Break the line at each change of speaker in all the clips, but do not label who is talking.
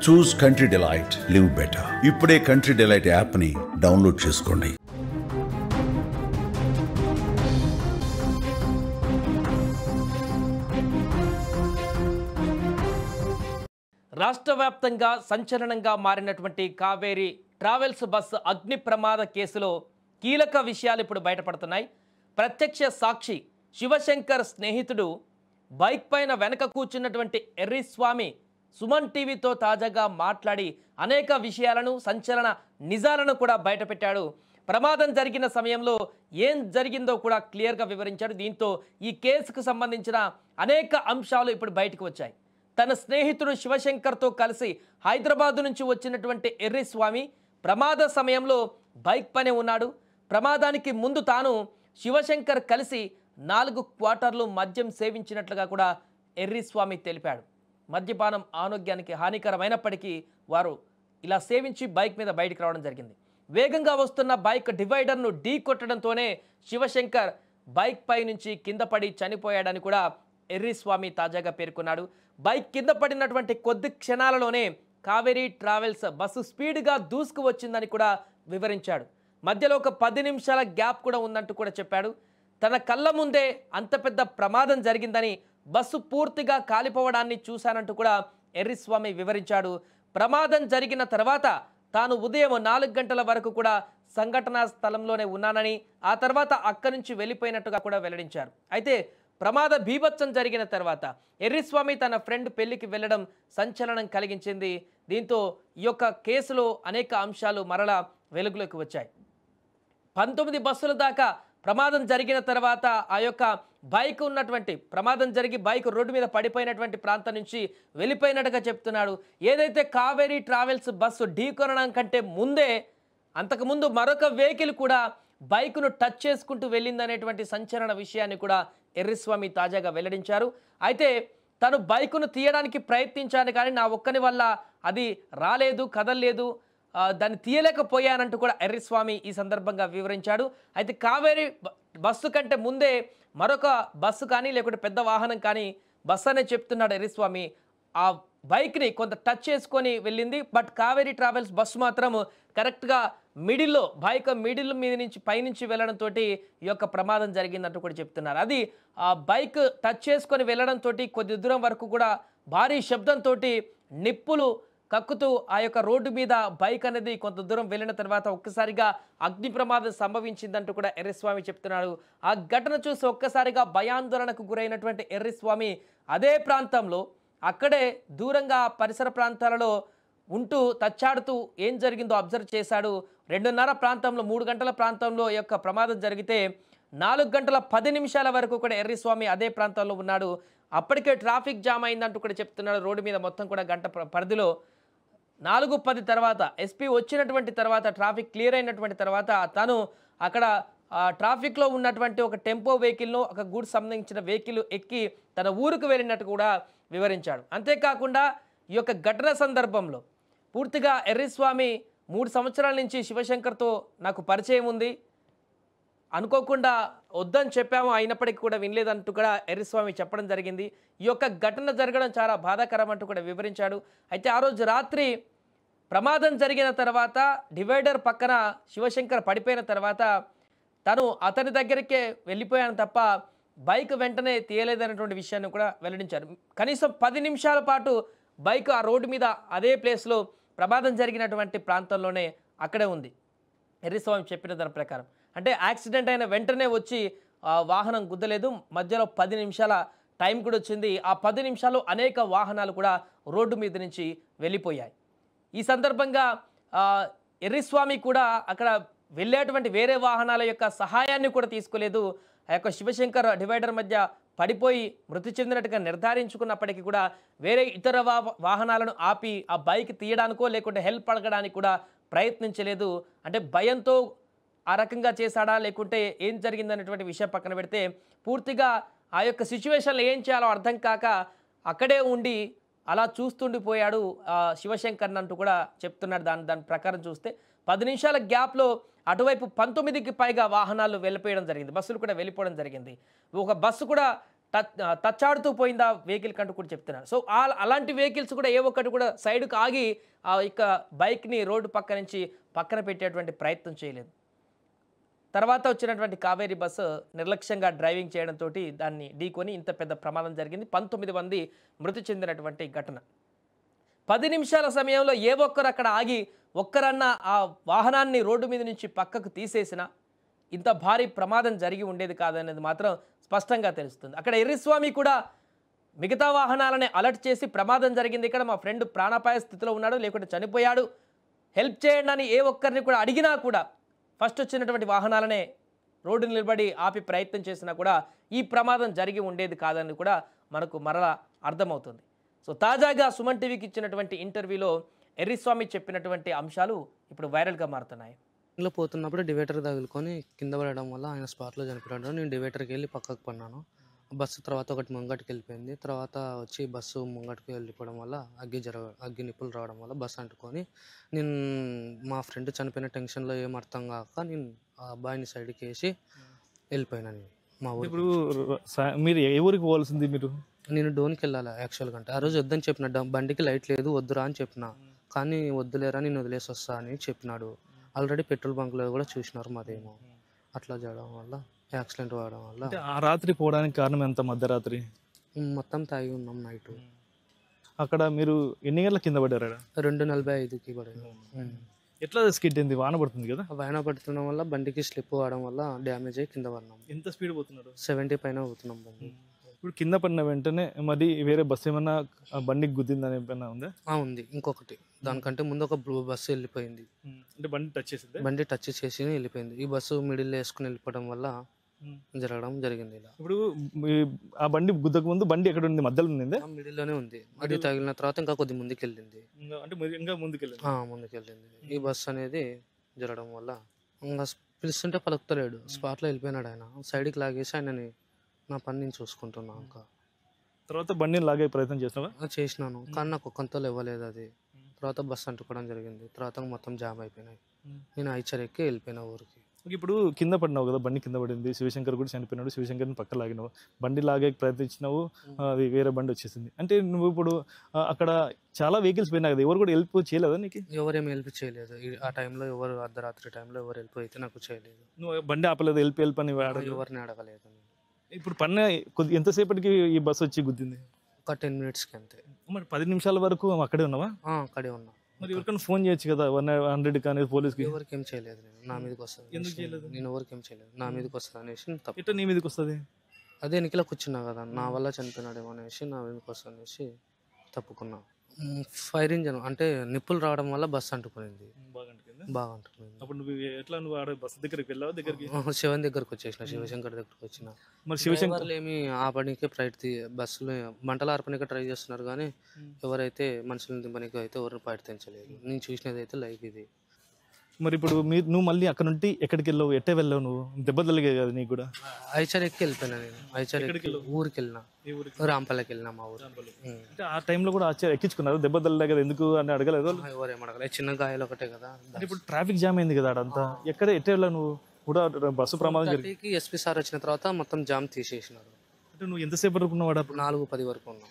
చూస్ country delight, live better. ఇప్పుడే country delight యాప్ని download చేసుకోండి.
రాష్ట్ర వ్యాప్తంగా సంచలనంగా మారినటువంటి కావేరీ ట్రావెల్స్ బస్సు అగ్ని ప్రమాద కేసులో కీలక విషయాలు ఇప్పుడు బయటపడుతున్నాయి. ప్రత్యక్ష సాక్షి శివశంకర్ స్నేహితుడు బైక్ పైన వెనక కూర్చున్నటువంటి ఎర్రిస్వామి సుమన్ టీవీతో తాజాగా మాట్లాడి అనేక విషయాలను, సంచలన నిజాలను కూడా బయటపెట్టాడు. ప్రమాదం జరిగిన సమయంలో ఏం జరిగిందో కూడా క్లియర్గా వివరించాడు. దీంతో ఈ కేసుకు సంబంధించిన అనేక అంశాలు ఇప్పుడు బయటకు వచ్చాయి. తన స్నేహితుడు శివశంకర్తో కలిసి హైదరాబాద్ నుంచి వచ్చినటువంటి ఎర్రిస్వామి ప్రమాద సమయంలో బైక్ పైనే ఉన్నాడు. ప్రమాదానికి ముందు తాను శివశంకర్ కలిసి 4 క్వార్టర్లు మద్యం సేవించినట్లుగా కూడా ఎర్రిస్వామి తెలిపాడు. మద్యపానం ఆరోగ్యానికి హానికరమైనప్పటికీ వారు ఇలా సేవించి బైక్ మీద బయటికి రావడం జరిగింది. వేగంగా వస్తున్న బైక్ డివైడర్ను ఢీ కొట్టడంతోనే శివశంకర్ బైక్ పై నుంచి కింద పడి చనిపోయాడని కూడా ఎర్రిస్వామి తాజాగా పేర్కొన్నాడు. బైక్ కింద పడినటువంటి కొద్ది క్షణాలలోనే కావేరీ ట్రావెల్స్ బస్సు స్పీడ్గా దూసుకు వచ్చిందని కూడా వివరించాడు. మధ్యలో ఒక 10 నిమిషాల గ్యాప్ కూడా ఉందంటూ కూడా చెప్పాడు. తన కళ్ళ ముందే అంత పెద్ద ప్రమాదం జరిగిందని, బస్సు పూర్తిగా కాలిపోవడాన్ని చూశానంటూ కూడా ఎర్రిస్వామి వివరించాడు. ప్రమాదం జరిగిన తర్వాత తాను ఉదయం 4 గంటల వరకు కూడా సంఘటనా స్థలంలోనే ఉన్నానని, ఆ తర్వాత అక్కడి నుంచి వెళ్ళిపోయినట్టుగా కూడా వెల్లడించారు. అయితే ప్రమాద బీభత్సం జరిగిన తర్వాత ఎర్రిస్వామి తన ఫ్రెండ్ పెళ్లికి వెళ్లడం సంచలనం కలిగించింది. దీంతో ఈ యొక్క కేసులో అనేక అంశాలు మరలా వెలుగులోకి వచ్చాయి. 19 బస్సుల దాకా ప్రమాదం జరిగిన తర్వాత ఆ యొక్క బైక్ ఉన్నటువంటి ప్రమాదం జరిగి బైక్ రోడ్డు మీద పడిపోయినటువంటి ప్రాంతం నుంచి వెళ్ళిపోయినట్టుగా చెప్తున్నాడు. ఏదైతే కావేరీ ట్రావెల్స్ బస్సు ఢీకొనడం కంటే ముందే అంతకుముందు మరొక వెహికల్ కూడా బైక్ను టచ్ చేసుకుంటూ వెళ్ళిందనేటువంటి సంచలన విషయాన్ని కూడా ఎర్రిస్వామి తాజాగా వెల్లడించారు. అయితే తను బైకును తీయడానికి ప్రయత్నించాను, కానీ నా ఒక్కని వల్ల అది రాలేదు, కదలలేదు, దాన్ని తీయలేకపోయానంటూ కూడా ఎర్రిస్వామి ఈ సందర్భంగా వివరించాడు. అయితే కావేరీ బస్సు కంటే ముందే మరొక బస్సు కానీ లేకుంటే పెద్ద వాహనం కానీ బస్సు అనే చెప్తున్నాడు ఎర్రిస్వామి. ఆ బైక్ని కొంత టచ్ చేసుకొని వెళ్ళింది. బట్ కావేరీ ట్రావెల్స్ బస్సు మాత్రం కరెక్ట్గా మిడిల్లో బైక్ మిడిల్ మీద నుంచి పైనుంచి వెళ్ళడంతో ఈ యొక్క ప్రమాదం జరిగిందంటూ కూడా చెప్తున్నారు. అది ఆ బైక్ టచ్ చేసుకొని వెళ్ళడంతో కొద్ది దూరం వరకు కూడా భారీ శబ్దంతో నిప్పులు కక్కుతూ ఆ యొక్క రోడ్డు మీద బైక్ అనేది కొంత దూరం వెళ్ళిన తర్వాత ఒక్కసారిగా అగ్ని ప్రమాదం సంభవించిందంటూ కూడా ఎర్రిస్వామి చెప్తున్నాడు. ఆ ఘటన చూసి ఒక్కసారిగా భయాందోళనకు గురైనటువంటి ఎర్రిస్వామి అదే ప్రాంతంలో అక్కడే దూరంగా పరిసర ప్రాంతాలలో ఉంటూ తచ్చాడుతూ ఏం జరిగిందో అబ్జర్వ్ చేశాడు. 2:30 ప్రాంతంలో 3 గంటల ప్రాంతంలో ఈ యొక్క ప్రమాదం జరిగితే 4 గంటల 10 నిమిషాల వరకు కూడా ఎర్రిస్వామి అదే ప్రాంతంలో ఉన్నాడు. అప్పటికే ట్రాఫిక్ జామ్ అయిందంటూ కూడా చెప్తున్నాడు. రోడ్డు మీద మొత్తం కూడా గంట పరిధిలో 4:10 తర్వాత ఎస్పీ వచ్చినటువంటి తర్వాత ట్రాఫిక్ క్లియర్ అయినటువంటి తర్వాత తను అక్కడ ట్రాఫిక్లో ఉన్నటువంటి ఒక టెంపో వెహికల్ను, ఒక గూడ్స్ సంబంధించిన వెహికల్ ఎక్కి తన ఊరుకు వెళ్ళినట్టు కూడా వివరించాడు. అంతేకాకుండా ఈ యొక్క ఘటన సందర్భంలో పూర్తిగా ఎర్రిస్వామి 3 సంవత్సరాల నుంచి శివశంకర్తో నాకు పరిచయం ఉంది, అనుకోకుండా వద్దని చెప్పాము, అయినప్పటికీ కూడా వినలేదంటూ కూడా ఎర్రిస్వామి చెప్పడం జరిగింది. ఈ యొక్క ఘటన జరగడం చాలా బాధాకరం అంటూ కూడా వివరించాడు. అయితే ఆ రోజు రాత్రి ప్రమాదం జరిగిన తర్వాత డివైడర్ పక్కన శివశంకర్ పడిపోయిన తర్వాత తను అతని దగ్గరికే వెళ్ళిపోయాను తప్ప బైక్ వెంటనే తీయలేదనేటువంటి విషయాన్ని కూడా వెల్లడించారు. కనీసం 10 నిమిషాల పాటు బైక్ ఆ రోడ్డు మీద అదే ప్లేస్లో ప్రమాదం జరిగినటువంటి ప్రాంతంలోనే అక్కడే ఉంది ఎర్రిస్వామి చెప్పిన దాని ప్రకారం. అంటే యాక్సిడెంట్ అయిన వెంటనే వచ్చి వాహనం గుద్దలేదు, మధ్యలో 10 నిమిషాల టైం కూడా వచ్చింది. ఆ 10 నిమిషాలు అనేక వాహనాలు కూడా రోడ్డు మీద నుంచి వెళ్ళిపోయాయి. ఈ సందర్భంగా ఎర్రిస్వామి కూడా అక్కడ వెళ్ళేటువంటి వేరే వాహనాల యొక్క సహాయాన్ని కూడా తీసుకోలేదు. ఆ యొక్క శివశంకర్ డివైడర్ మధ్య పడిపోయి మృతి చెందినట్టుగా నిర్ధారించుకున్నప్పటికీ కూడా వేరే ఇతర వాహనాలను ఆపి ఆ బైక్ తీయడానికో లేకుంటే హెల్ప్ అడగడానికి కూడా ప్రయత్నించలేదు. అంటే భయంతో ఆ రకంగా చేశాడా లేకుంటే ఏం జరిగిందనేటువంటి విషయం పక్కన పెడితే పూర్తిగా ఆ యొక్క సిచ్యువేషన్లో ఏం చేయాలో అర్థం కాక అక్కడే ఉండి అలా చూస్తుండిపోయాడు శివశంకర్ అంటూ కూడా చెప్తున్నాడు. దాని ప్రకారం చూస్తే 10 నిమిషాల గ్యాప్లో అటువైపు 19కి పైగా వాహనాలు వెళ్ళిపోయడం జరిగింది, బస్సులు కూడా వెళ్ళిపోవడం జరిగింది. ఒక బస్సు కూడా తచ్చాడుతూ పోయిందా వెహికల్ కంటూ కూడా చెప్తున్నారు. సో అలాంటి వెహికల్స్ కూడా ఏ ఒక్కటి కూడా సైడ్కి ఆగి ఇక బైక్ని రోడ్డు పక్క నుంచి పక్కన పెట్టేటువంటి ప్రయత్నం చేయలేదు. తర్వాత వచ్చినటువంటి కావేరీ బస్సు నిర్లక్ష్యంగా డ్రైవింగ్ చేయడంతో దాన్ని ఢీకొని ఇంత పెద్ద ప్రమాదం జరిగింది. 19 మంది మృతి చెందినటువంటి ఘటన. 10 నిమిషాల సమయంలో ఏ ఒక్కరు అక్కడ ఆగి ఒక్కరన్నా ఆ వాహనాన్ని రోడ్డు మీద నుంచి పక్కకు తీసేసినా ఇంత భారీ ప్రమాదం జరిగి ఉండేది కాదనేది మాత్రం స్పష్టంగా తెలుస్తుంది. అక్కడ ఎర్రిస్వామి కూడా మిగతా వాహనాలని అలర్ట్ చేసి ప్రమాదం జరిగింది, ఇక్కడ మా ఫ్రెండ్ ప్రాణాపాయ స్థితిలో ఉన్నాడు, లేకుంటే చనిపోయాడు, హెల్ప్ చేయండి అని ఏ ఒక్కరిని కూడా అడిగినా కూడా ఫస్ట్ వచ్చినటువంటి వాహనాలనే రోడ్డు నిలబడి ఆపి ప్రయత్నం చేసినా కూడా ఈ ప్రమాదం జరిగి ఉండేది కాదని కూడా మనకు మరలా అర్థమవుతుంది. సో తాజాగా సుమన్ టీవీకి ఇచ్చినటువంటి ఇంటర్వ్యూలో ఎర్రిస్వామి చెప్పినటువంటి అంశాలు ఇప్పుడు వైరల్గా మారుతున్నాయి.
ఇంట్లో పోతున్నప్పుడు డివైడర్ తగులుకొని కింద పడడం వల్ల ఆయన స్పాట్లో చనిపోయాడు. నేను డివైడర్కి వెళ్ళి పక్కకు పడినాను. బస్సు తర్వాత ఒకటి ముంగటికి వెళ్ళిపోయింది. తర్వాత వచ్చి బస్సు ముంగటికి వెళ్ళిపోవడం వల్ల అగ్గి నిప్పులు రావడం వల్ల బస్సు అంటుకొని నేను మా ఫ్రెండ్ చనిపోయిన టెన్షన్లో ఏం అర్థం కాక నేను ఆ అబ్బాయిని సైడ్కి వేసి వెళ్ళిపోయినాను మా ఊరు.
ఇప్పుడు మీరు ఏ ఊరికి పోవాల్సింది?
నేను డోన్కి వెళ్ళాలి యాక్చువల్గా. అంటే ఆ రోజు వద్దని చెప్పిన, బండికి లైట్ లేదు వద్దురా అని చెప్పిన, కానీ వద్దులేరా నేను వదిలేసి వస్తా అని చెప్పినాడు. ఆల్రెడీ పెట్రోల్ బంక్లో కూడా చూసినారు మాదేమో. అట్లా చేయడం వల్ల యాక్సిడెంట్ అవ్వడం వల్ల.
ఆ రాత్రి పోవడానికి కారణం ఎంత? మధ్యరాత్రి
మొత్తం తాగి ఉన్నాం నైట్.
అక్కడ మీరు ఎన్ని గంటల కింద పడ్డారు?
2:45కి పడింది.
ఎట్లా స్కిడ్ అయింది? వాన పడుతుంది కదా,
వాన పడుతుండడం వల్ల బండికి స్లిప్ అవ్వడం వల్ల డ్యామేజ్ అయ్యి కింద పడినాం.
ఎంత స్పీడ్ పోతున్నారు?
70 పైన పోతున్నాం బండి.
ఇప్పుడు కింద పడిన వెంటనే మరి వేరే బస్సు ఏమన్నా బండికి గుద్దిందని ఏమైనా ఉందా?
ఉంది ఇంకొకటి, దానికంటే ముందు ఒక బస్సు వెళ్ళిపోయింది.
అంటే బండి టచ్ చేసింది?
బండి టచ్ చేసి వెళ్ళిపోయింది. ఈ బస్సు మిడిల్ వేసుకుని వెళ్ళిపోవడం వల్ల జరగడం జరిగింది ఇలా.
ఇప్పుడు ఆ బండి గుద్దకు ముందు బండి ఎక్కడ ఉంది? మధ్యలో ఉంది?
మిడిల్లోనే ఉంది. అది తగిలిన తర్వాత ఇంకా కొద్ది ముందుకు వెళ్ళింది.
అంటే ఇంకా ముందుకెళ్ళింది.
ఈ బస్సు అనేది జరగడం వల్ల ఇంకా పిలుస్తుంటే పలుకుతలేడు, స్పాట్లో వెళ్ళిపోయినాడు. ఆయన సైడ్కి లాగేసి ఆయనని నా పని నేను చూసుకుంటున్నా. ఇంకా
తర్వాత బండిని లాగే ప్రయత్నం
చేసినాను కానీ నాకు ఒక్కంతో ఇవ్వలేదు అది. తర్వాత బస్సు అంటుకోవడం జరిగింది. తర్వాత మొత్తం జామ్ అయిపోయినాయి. నేను ఐచర్ ఎక్కి వెళ్ళిపోయినా ఊరికి.
ఇప్పుడు కింద పడినావు కదా, బండి కింద పడింది, శివశంకర్ కూడా చనిపోయినాడు, శివశంకర్ని పక్క లాగినావు, బండి లాగే ప్రయత్నించినావు, అది వేరే బండి వచ్చేసింది. అంటే నువ్వు ఇప్పుడు అక్కడ చాలా వెహికల్స్ పోయినా కదా, ఎవరు కూడా హెల్ప్ చేయలేదా నీకు?
ఎవరేమి హెల్ప్ చేయలేదు ఆ టైంలో. ఎవరు అర్ధరాత్రి టైంలో ఎవరు హెల్ప్ అయితే నాకు చేయలేదు.
నువ్వు బండి ఆపలేదు, హెల్ప్ అని
ఎవరిని అడగలేదు.
ఇప్పుడు పన్న ఎంతసేపటికి ఈ బస్సు వచ్చి గుద్దింది?
ఒక 10 మినిట్స్కి అంతే.
మరి 10 నిమిషాల వరకు అక్కడే ఉన్నావా?
అక్కడే ఉన్నా.
మరి ఎవరికైనా ఫోన్ చేయొచ్చు కదా, 100 కానీ పోలీస్కి?
ఎవరికి ఏం చేయలేదు. నేను నా మీదకి వస్తుంది.
ఎందుకు చేయలేదు?
నేను ఎవరికి ఏం చేయలేదు, నా మీదకి వస్తుంది అనేసి తప్పు.
ఎట్లా నీ మీదకి వస్తుంది?
అదే ఎన్నికలకు కూర్చున్నా కదా, నా వల్ల చనిపోయినాడేమో అనేసి నా మీదకి వస్తుంది అనేసి తప్పుకున్నా. ఫైర్ ఇంజన్ అంటే నిప్పులు రావడం వల్ల బస్సు అంటుకునింది, బాగా అంటుకునింది.
అప్పుడు నువ్వు ఎట్లా, నువ్వు ఆడ బస్సు దగ్గరికి వెళ్ళావు? దగ్గరికి
శివన్ దగ్గరకు వచ్చేసిన, శివశంకర్ దగ్గరకు వచ్చిన.
మరి శివశంకర్
ఏమి ఆపడానికి బస్సులు మంటలు ఆర్పడానికి ట్రై చేస్తున్నారు కానీ ఎవరైతే మనుషులను దింపడానికి అయితే ఎవరిని ప్రయత్నించలేదు. నేను చూసినది అయితే లైవ్ ఇది.
మరి ఇప్పుడు నువ్వు మళ్ళీ అక్కడ నుండి ఎక్కడికి వెళ్ళావు? ఎట్టే వెళ్ళావు? నువ్వు దెబ్బ తగిలే కదా నీకు కూడా?
ఐచర్ ఎక్కి వెళ్ళిపోయినా. నేను ఐచర్ ఊరికి వెళ్ళినా, రాంపల్లకి వెళ్ళినా మా ఊరు.
అంటే ఆ టైంలో కూడా ఎక్కించుకున్నారు, దెబ్బ తగిలే కదా, ఎందుకు అని అడగలేదు?
ఎవరేం అడగలేదు, చిన్న గాయాలు ఒకటే కదా.
ఇప్పుడు ట్రాఫిక్ జామ్ అయింది కదా అడంతా, ఎక్కడ ఎట్టే వెళ్ళావు నువ్వు? కూడా బస్సు ప్రమాదం జరిగింది.
ఎస్పీ సార్ వచ్చిన తర్వాత మొత్తం జామ్ తీసేసినారు.
అంటే నువ్వు ఎంతసేపు వరకు ఉన్నావు?
4:10 వరకు ఉన్నాం.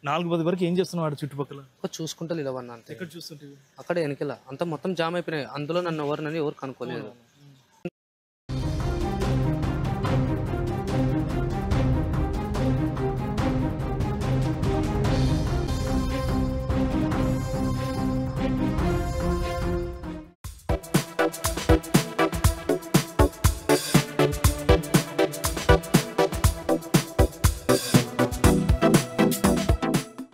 4:10 వరకు ఏం చేస్తున్నావు చుట్టుపక్కల?
చూసుకుంటా నిలవన్నా అంతే.
ఎక్కడ చూస్తుంటే?
అక్కడే వెనకల అంతా మొత్తం జామ్ అయిపోయినాయి. అందులో నన్ను ఎవరు కనుక్కోలేదు.